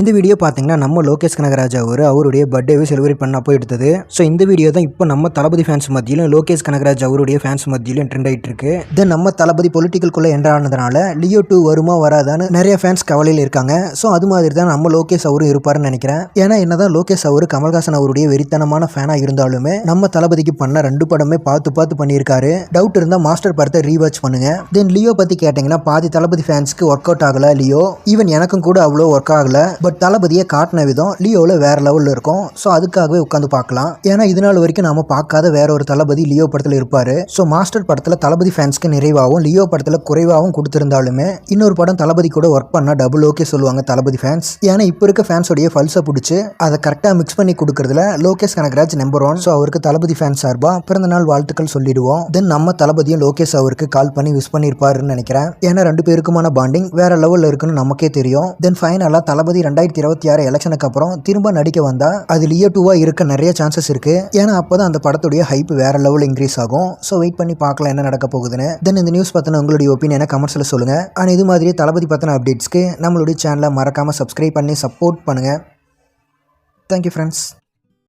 இந்த வீடியோ பார்த்தீங்கன்னா நம்ம லோகேஷ் கனகராஜ் அவருடைய பர்த்டேவை செலிப்ரேட் பண்ணப்போ எடுத்தது. ஸோ இந்த வீடியோ தான் இப்போ நம்ம தளபதி ஃபேன்ஸ் மத்தியிலும் லோகேஷ் கனகராஜ் அவருடைய ஃபேன்ஸ் மத்தியிலும் ட்ரெண்ட் ஆகிட்டு இருக்கு. தென் நம்ம தளபதி பொலிட்டிக்கல்குள்ளே என்டர் ஆனதுனால லியோ 2 வருமா வராதான்னு நிறைய ஃபேன்ஸ் கவலையில் இருக்காங்க. ஸோ அது மாதிரி தான் நம்ம லோகேஷ் அவரும் இருப்பாருன்னு நினைக்கிறேன். ஏன்னா என்னதான் லோகேஷ் அவர் கமல்ஹாசன் அவருடைய வெறித்தனமான ஃபேனாக இருந்தாலுமே நம்ம தளபதிக்கு பண்ண 2 படமே பார்த்து பண்ணியிருக்காரு. டவுட் இருந்தால் மாஸ்டர் படத்தை ரீவாச் பண்ணுங்க. தென் லியோ பற்றி கேட்டிங்கன்னா பாதி தளபதி ஃபேன்ஸ்க்கு ஒர்க் அவுட் ஆகல லியோ. ஈவன் எனக்கும் கூட அவ்வளோ ஒர்க் ஆகல. பட் தளபதியை காட்டின விதம் லியோவில் வேற லெவலில் இருக்கும். ஸோ அதுக்காகவே உட்காந்து பார்க்கலாம். ஏன்னா இது நாள் வரைக்கும் நாம பார்க்காத வேற ஒரு தளபதி லியோ படத்தில் இருப்பாரு. ஸோ மாஸ்டர் படத்தில் தளபதி ஃபேன்ஸ்க்கு நிறைவாகவும் லியோ படத்தில் குறைவாகவும் கொடுத்திருந்தாலுமே இன்னொரு படம் தளபதி கூட ஒர்க் பண்ணா டபுள் ஓகே சொல்லுவாங்க தளபதி ஃபேன்ஸ். ஏன்னா இப்போ இருக்க ஃபேன்ஸோடைய பல்ஸை பிடிச்சி அதை கரெக்டாக மிக்ஸ் பண்ணி கொடுக்கறதுல லோகேஷ் கனகராஜ் நம்பர் 1. ஸோ அவருக்கு தளபதி ஃபேன்ஸ் சார்பாக பிறந்த நாள் வாழ்த்துக்கள் சொல்லிடுவோம். தென் நம்ம தளபதியும் லோகேஷ் அவருக்கு கால் பண்ணி விஷ் பண்ணியிருப்பாருன்னு நினைக்கிறேன். ஏன்னா 2 பேருக்குமான பாண்டிங் வேற லெவலில் இருக்குன்னு நமக்கே தெரியும். தென் ஃபைனலாக தளபதி 2026 எலெக்ஷனுக்கு அப்புறம் திரும்ப நடிக்க வந்தா அது லியோ 2 இருக்க நிறைய சான்சஸ் இருக்கு. ஏன்னா அப்போதான் அந்த படத்துடைய ஹைப் வேற லெவல் இன்க்ரீஸ் ஆகும். ஸோ வெயிட் பண்ணி பார்க்கலாம் என்ன நடக்க போகுதுன்னு. தென் இந்த நியூஸ் பத்தின உங்களுடைய ஒப்பீனியனை கமெண்ட்ஸ்ல சொல்லுங்க. ஆனால் இது மாதிரி தளபதி பத்தின அப்டேட்ஸ்க்கு நம்மளுடைய சேனலை மறக்காம சப்ஸ்கிரைப் பண்ணி சப்போர்ட் பண்ணுங்க. Thank you friends.